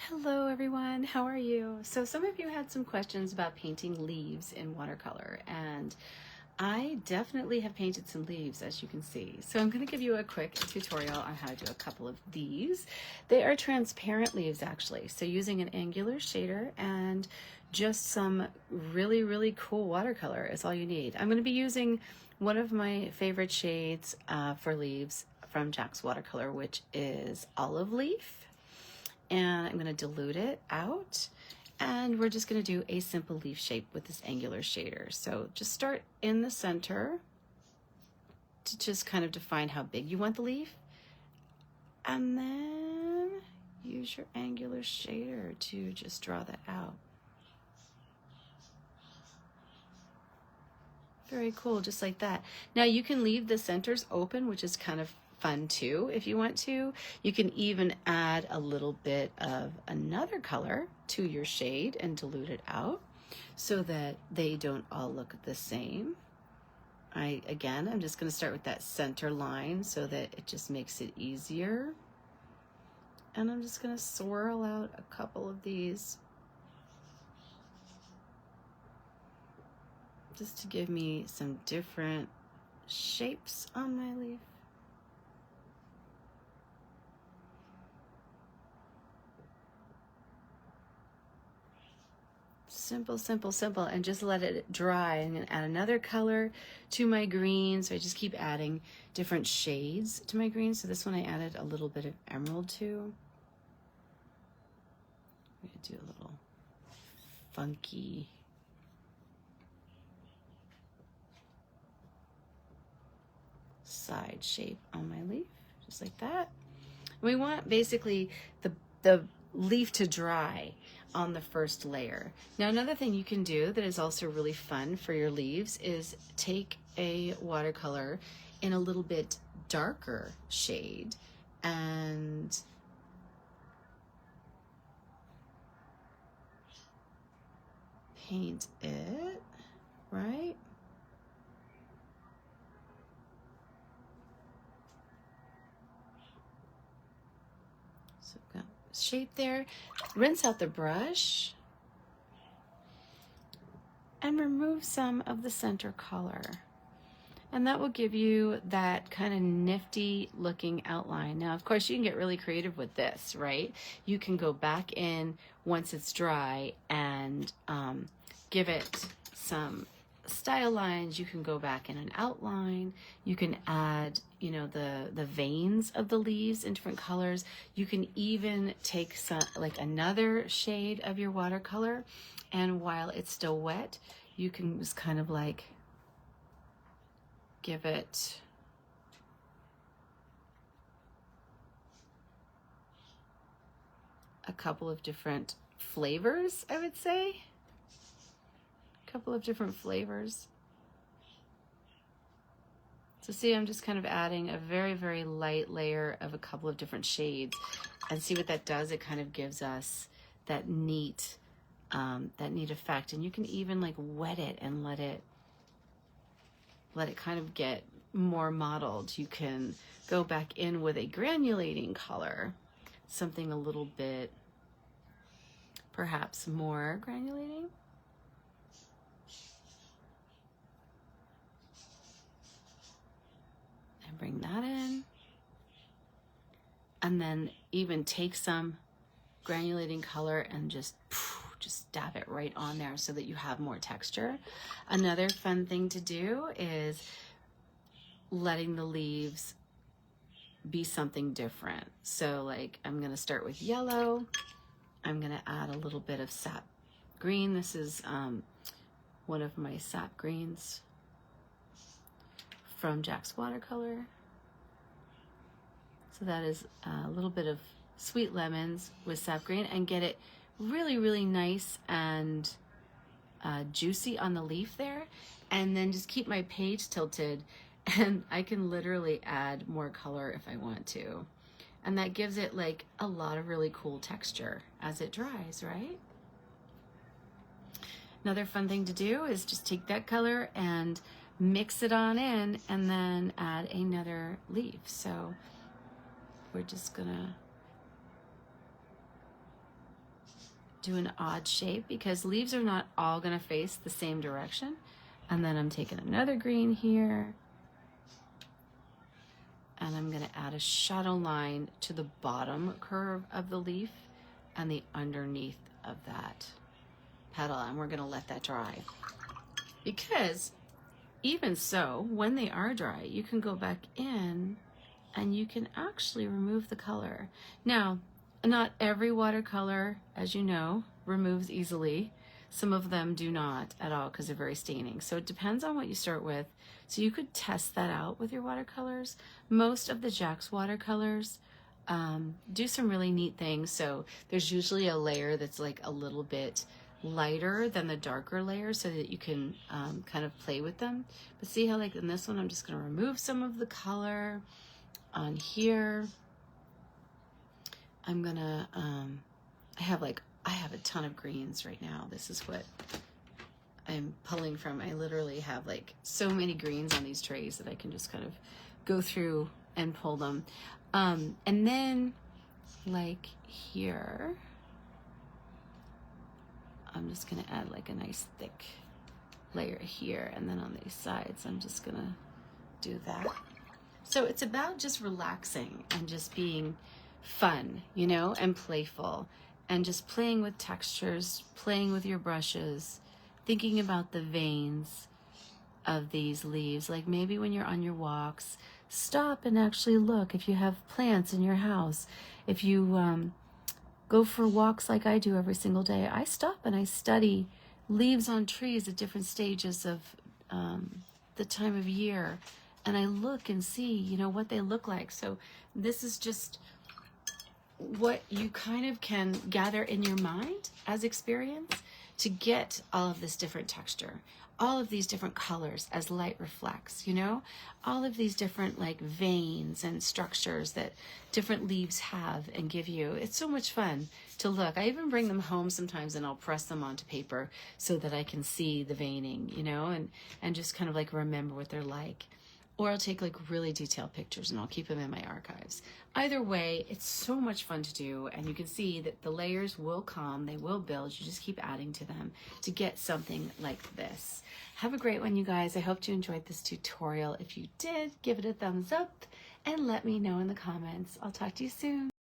Hello everyone, how are you? So some of you had some questions about painting leaves in watercolor, and I definitely have painted some leaves, as you can see. So I'm going to give you a quick tutorial on how to do a couple of these. They are transparent leaves actually, so using an angular shader and just some really cool watercolor is all you need. I'm going to be using one of my favorite shades for leaves from Jack's Watercolor, which is Olive Leaf. And I'm going to dilute it out, and we're just going to do a simple leaf shape with this angular shader. So just start in the center to just kind of define how big you want the leaf, and then use your angular shader to just draw that out. Very cool, just like that. Now you can leave the centers open, which is kind of fun too if you want to. You can even add a little bit of another color to your shade and dilute it out so that they don't all look the same. Again, I'm just going to start with that center line so that it just makes it easier. And I'm just going to swirl out a couple of these just to give me some different shapes on my leaf. Simple, simple, simple, and just let it dry. I'm going to add another color to my green, so I just keep adding different shades to my green. So this one I added a little bit of emerald to. I'm going to do a little funky side shape on my leaf, just like that. We want basically the leaf to dry on the first layer. Now another thing you can do that is also really fun for your leaves is take a watercolor in a little bit darker shade and paint it, right? So we've got shape there. Rinse out the brush and remove some of the center color. And that will give you that kind of nifty looking outline. Now, of course, you can get really creative with this, right? You can go back in once it's dry and give it some style lines. You can go back in an outline. You can add, you know, the veins of the leaves in different colors. You can even take some, like another shade of your watercolor, and while it's still wet, you can just kind of like give it a couple of different flavors, I would say. A couple of different flavors. So see, I'm just kind of adding a very light layer of a couple of different shades, and see what that does. It kind of gives us that neat effect. And you can even like wet it and let it kind of get more mottled. You can go back in with a granulating color, something a little bit perhaps more granulating. And bring that in. And then even take some granulating color and just dab it right on there so that you have more texture. Another fun thing to do is letting the leaves be something different. So like I'm going to start with yellow. I'm going to add a little bit of Sap Green. This is one of my Sap Greens from Jack's Watercolor. So that is a little bit of sweet lemons with Sap Green, and get it really nice and juicy on the leaf there. And then just keep my page tilted, and I can literally add more color if I want to. And that gives it like a lot of really cool texture as it dries, right? Another fun thing to do is just take that color and mix it on in, and then add another leaf. So we're just gonna do an odd shape because leaves are not all going to face the same direction. And then I'm taking another green here, and I'm going to add a shadow line to the bottom curve of the leaf and the underneath of that petal, and we're going to let that dry. Because even so, when they are dry, you can go back in and you can actually remove the color. Now, not every watercolor, as you know, removes easily. Some of them do not at all because they're very staining. So it depends on what you start with. So you could test that out with your watercolors. Most of the Jack's watercolors do some really neat things. So there's usually a layer that's like a little bit lighter than the darker layer so that you can kind of play with them. But see how like in this one, I'm just going to remove some of the color on here. I'm gonna, I have a ton of greens right now. This is what I'm pulling from. I literally have like so many greens on these trays that I can just kind of go through and pull them. And then like here, I'm just gonna add like a nice thick layer here. And then on these sides, I'm just gonna do that. So it's about just relaxing and just being fun, you know, and playful, and just playing with textures, playing with your brushes, thinking about the veins of these leaves. Like maybe when you're on your walks, stop and actually look. If you have plants in your house, if you go for walks like I do every single day, I stop and I study leaves on trees at different stages of the time of year. And I look and see, you know, what they look like. So this is just what you kind of can gather in your mind as experience to get all of this different texture, all of these different colors as light reflects, you know, all of these different like veins and structures that different leaves have and give you. It's so much fun to look. I even bring them home sometimes and I'll press them onto paper so that I can see the veining, you know, and just kind of like remember what they're like. Or I'll take like really detailed pictures and I'll keep them in my archives. Either way, it's so much fun to do, and you can see that the layers will come, they will build. You just keep adding to them to get something like this. Have a great one, you guys. I hope you enjoyed this tutorial. If you did, give it a thumbs up and let me know in the comments. I'll talk to you soon.